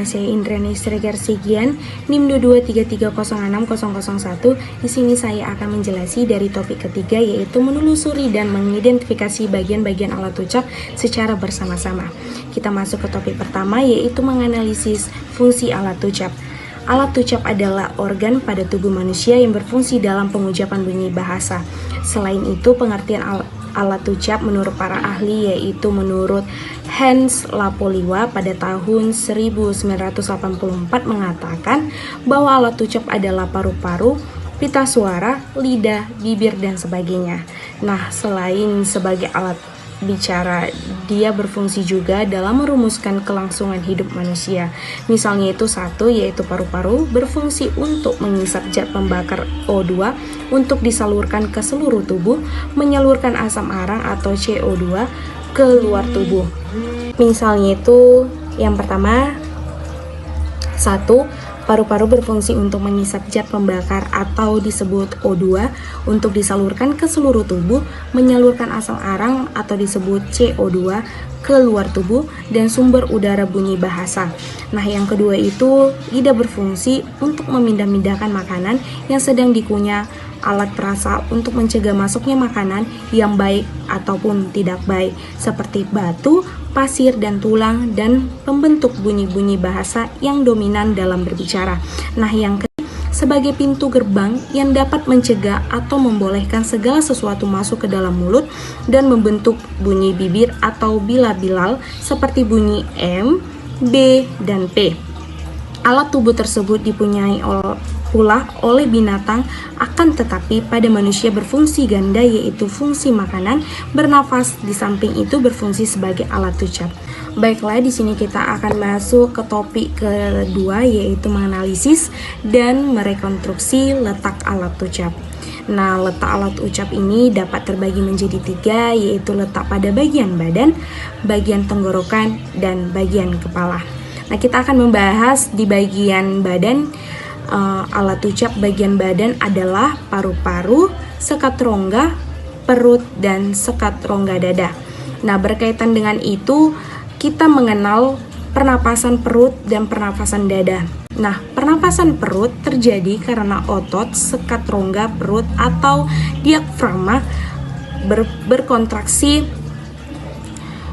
Saya Indrani Sregar Sigian, NIM 223306001. Di sini saya akan menjelaskan dari topik ketiga, yaitu menelusuri dan mengidentifikasi bagian-bagian alat ucap secara bersama-sama. Kita masuk ke topik pertama, yaitu menganalisis fungsi alat ucap. Alat ucap adalah organ pada tubuh manusia yang berfungsi dalam pengucapan bunyi bahasa. Selain itu, pengertian alat ucap menurut para ahli, yaitu menurut Hans Lapoliwa pada tahun 1984 mengatakan bahwa alat ucap adalah paru-paru, pita suara, lidah, bibir, dan sebagainya. Nah, selain sebagai alat bicara, dia berfungsi juga dalam merumuskan kelangsungan hidup manusia. Misalnya itu satu, yaitu paru-paru berfungsi untuk mengisap zat pembakar O2 untuk disalurkan ke seluruh tubuh, menyalurkan asam arang atau CO2 ke luar tubuh. Misalnya itu yang pertama, satu, paru-paru berfungsi untuk mengisap zat pembakar atau disebut O2 untuk disalurkan ke seluruh tubuh, menyalurkan asam arang atau disebut CO2 ke luar tubuh, dan sumber udara bunyi bahasa. Nah, yang kedua itu lidah berfungsi untuk memindah-mindahkan makanan yang sedang dikunyah, alat perasa untuk mencegah masuknya makanan yang baik ataupun tidak baik, seperti batu, pasir, dan tulang, dan pembentuk bunyi-bunyi bahasa yang dominan dalam berbicara. Nah, yang ketiga, sebagai pintu gerbang yang dapat mencegah atau membolehkan segala sesuatu masuk ke dalam mulut dan membentuk bunyi bibir atau bila-bilal seperti bunyi M, B, dan P. Alat tubuh tersebut dipunyai pula oleh binatang, akan tetapi pada manusia berfungsi ganda, yaitu fungsi makanan, bernafas, di samping itu berfungsi sebagai alat ucap. Baiklah, di sini kita akan masuk ke topik kedua, yaitu menganalisis dan merekonstruksi letak alat ucap. Nah, letak alat ucap ini dapat terbagi menjadi tiga, yaitu letak pada bagian badan, bagian tenggorokan, dan bagian kepala. Nah, kita akan membahas di bagian badan. Alat ucap bagian badan adalah paru-paru, sekat rongga, perut, dan sekat rongga dada. Nah, berkaitan dengan itu, kita mengenal pernapasan perut dan pernapasan dada. Nah, pernapasan perut terjadi karena otot sekat rongga perut atau diafragma berkontraksi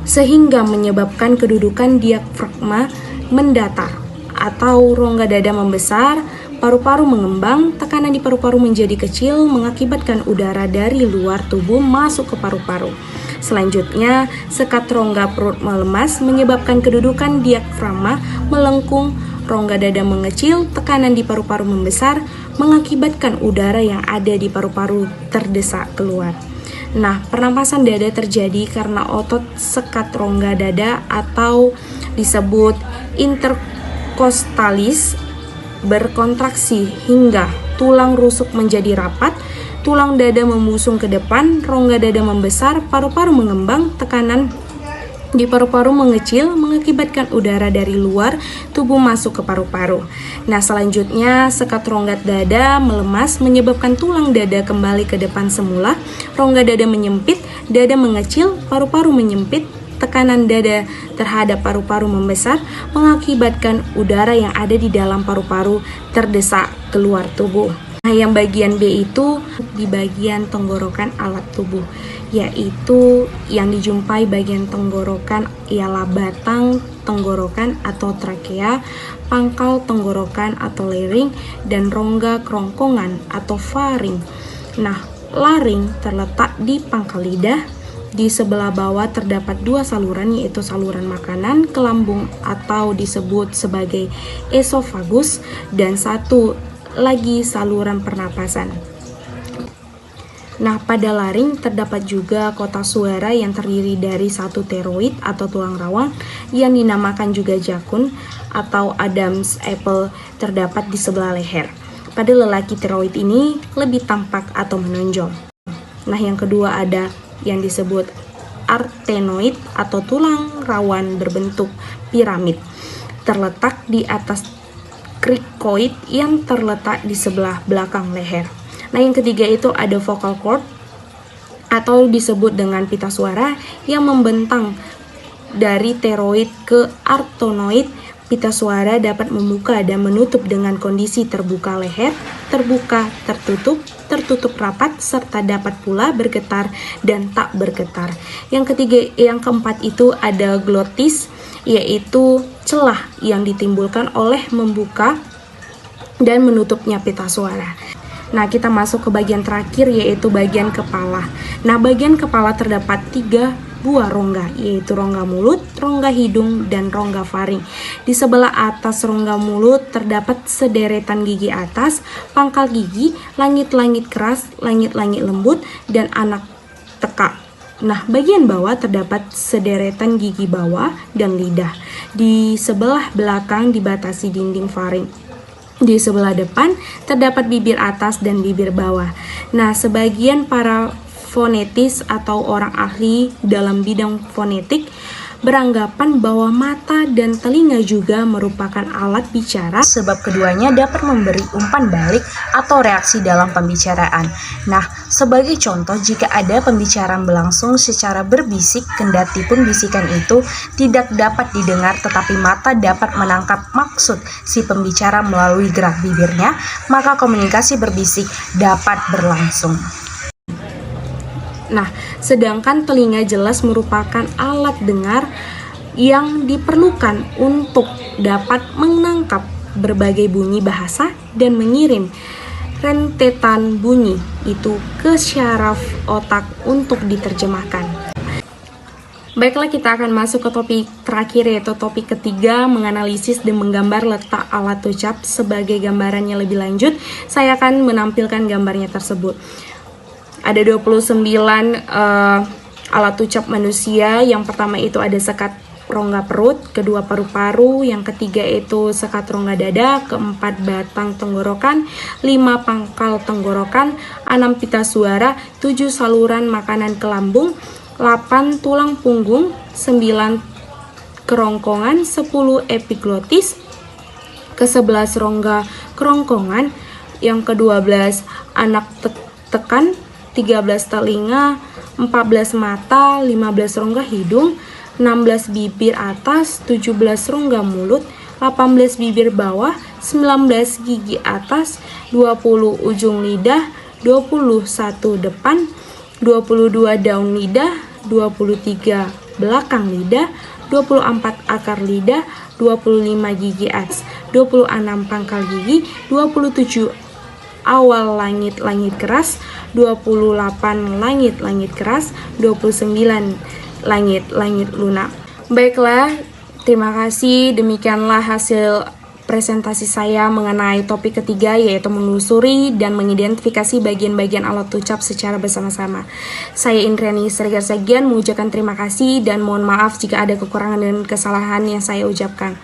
sehingga menyebabkan kedudukan diafragma mendatar atau rongga dada membesar, paru-paru mengembang, tekanan di paru-paru menjadi kecil mengakibatkan udara dari luar tubuh masuk ke paru-paru. Selanjutnya, sekat rongga perut melemas menyebabkan kedudukan diafragma melengkung, rongga dada mengecil, tekanan di paru-paru membesar mengakibatkan udara yang ada di paru-paru terdesak keluar. Nah, pernapasan dada terjadi karena otot sekat rongga dada atau disebut interkostalis berkontraksi hingga tulang rusuk menjadi rapat, tulang dada membusung ke depan, rongga dada membesar, paru-paru mengembang, tekanan di paru-paru mengecil mengakibatkan udara dari luar tubuh masuk ke paru-paru. Nah, selanjutnya sekat rongga dada melemas menyebabkan tulang dada kembali ke depan semula, rongga dada menyempit, dada mengecil, paru-paru menyempit, tekanan dada terhadap paru-paru membesar mengakibatkan udara yang ada di dalam paru-paru terdesak keluar tubuh. Nah, yang bagian B itu di bagian tenggorokan alat tubuh, yaitu yang dijumpai bagian tenggorokan ialah batang tenggorokan atau trakea, pangkal tenggorokan atau laring, dan rongga kerongkongan atau faring. Nah, laring terletak di pangkal lidah. Di sebelah bawah terdapat dua saluran, yaitu saluran makanan ke lambung atau disebut sebagai esofagus, dan satu lagi saluran pernapasan. Nah, pada laring terdapat juga kotak suara yang terdiri dari satu teroid atau tulang rawan yang dinamakan juga jakun atau Adam's apple terdapat di sebelah leher. Pada lelaki teroid ini lebih tampak atau menonjol. Nah, yang kedua ada yang disebut artenoid atau tulang rawan berbentuk piramid terletak di atas krikoid yang terletak di sebelah belakang leher. Nah, yang ketiga itu ada vocal cord atau disebut dengan pita suara yang membentang dari teroid ke artenoid Pita suara dapat membuka dan menutup dengan kondisi terbuka leher, terbuka, tertutup rapat, serta dapat pula bergetar dan tak bergetar. Yang keempat itu ada glotis, yaitu celah yang ditimbulkan oleh membuka dan menutupnya pita suara. Nah, kita masuk ke bagian terakhir, yaitu bagian kepala. Nah, bagian kepala terdapat 3 buah rongga, yaitu rongga mulut, rongga hidung, dan rongga faring. Di sebelah atas rongga mulut terdapat sederetan gigi atas, pangkal gigi, langit-langit keras, langit-langit lembut, dan anak tekak. Nah, bagian bawah terdapat sederetan gigi bawah dan lidah. Di sebelah belakang dibatasi dinding faring. Di sebelah depan terdapat bibir atas dan bibir bawah. Nah, sebagian para fonetis atau orang ahli dalam bidang fonetik beranggapan bahwa mata dan telinga juga merupakan alat bicara, sebab keduanya dapat memberi umpan balik atau reaksi dalam pembicaraan. Nah, sebagai contoh, jika ada pembicaraan berlangsung secara berbisik, kendati pun bisikan itu tidak dapat didengar, tetapi mata dapat menangkap maksud si pembicara melalui gerak bibirnya, maka komunikasi berbisik dapat berlangsung. Nah, sedangkan telinga jelas merupakan alat dengar yang diperlukan untuk dapat menangkap berbagai bunyi bahasa dan mengirim rentetan bunyi itu ke syaraf otak untuk diterjemahkan. Baiklah, kita akan masuk ke topik terakhir, yaitu topik ketiga, menganalisis dan menggambar letak alat ucap. Sebagai gambarannya lebih lanjut, saya akan menampilkan gambarnya tersebut. Ada 29 alat ucap manusia. Yang pertama itu ada sekat rongga perut, kedua paru-paru, yang ketiga itu sekat rongga dada, keempat batang tenggorokan, 5 pangkal tenggorokan, 6 pita suara, 7 saluran makanan ke lambung, 8 tulang punggung, 9 kerongkongan, 10 epiglotis, ke-11 rongga kerongkongan, yang ke-12 anak tekan, 13 telinga, 14 mata, 15 rongga hidung, 16 bibir atas, 17 rongga mulut, 18 bibir bawah, 19 gigi atas, 20 ujung lidah, 21 depan, 22 daun lidah, 23 belakang lidah, 24 akar lidah, 25 gigi atas, 26 pangkal gigi, 27 awal langit-langit keras, 28 langit-langit keras, 29 langit-langit lunak. Baiklah, terima kasih. Demikianlah hasil presentasi saya mengenai topik ketiga, yaitu menelusuri dan mengidentifikasi bagian-bagian alat ucap secara bersama-sama. Saya Indriani Siregar Sagian mengucapkan terima kasih dan mohon maaf jika ada kekurangan dan kesalahan yang saya ucapkan.